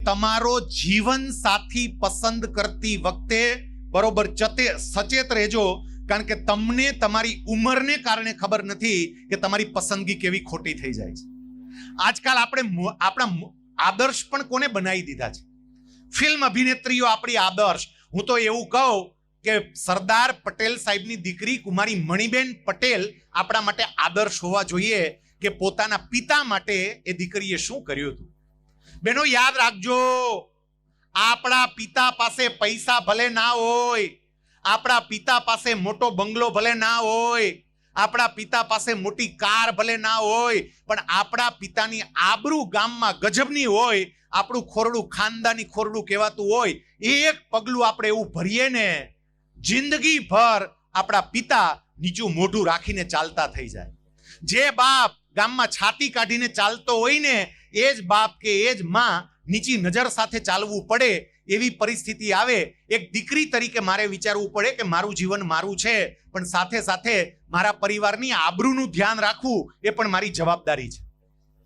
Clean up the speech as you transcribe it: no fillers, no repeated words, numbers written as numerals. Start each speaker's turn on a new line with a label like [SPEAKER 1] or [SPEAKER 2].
[SPEAKER 1] તમારો જીવન સાથી પસંદ કરતી વખતે બરોબર સચેત રહેજો, કારણ કે તમને તમારી ઉંમરને કારણે ખબર નથી કે તમારી પસંદગી કેવી ખોટી થઈ જાય છે. આજકાલ આપણે આપણા આદર્શ પણ કોને બનાવી દીધા છે? ફિલ્મ અભિનેત્રીઓ આપણી આદર્શ. હું તો એવું કહું કે સરદાર પટેલ સાહેબની દીકરી કુમારી મણિબેન પટેલ આપણા માટે આદર્શ હોવા જોઈએ કે પોતાના પિતા માટે એ દીકરીએ શું કર્યું હતું. બેનો યાદ રાખજો, આપણા પિતા પાસે પૈસા ભલે ના હોય, આપણા પિતા પાસે મોટો બંગલો ભલે ના હોય, આપણા પિતા પાસે મોટી કાર ભલે ના હોય, પણ આપણા પિતાની આબરૂ ગામમાં ગજબની હોય, આપણું ખોરડું ખાનદાની ખોરડું કહેવાતું હોય, એક પગલું આપણે એવું ભરીએ ને જિંદગી ભર આપણા પિતા નીચું મોઢું રાખીને ચાલતા થઈ જાય. જે બાપ ગામમાં છાતી કાઢીને ચાલતો હોય ને એ જ બાપ કે એ જ માં નીચી નજર સાથે ચાલવું પડે એવી પરિસ્થિતિ આવે. એક દીકરી તરીકે મારે વિચારવું પડે કે મારું જીવન મારું છે, પણ સાથે સાથે મારા પરિવારની આબરૂનું ધ્યાન રાખવું એ પણ મારી જવાબદારી છે.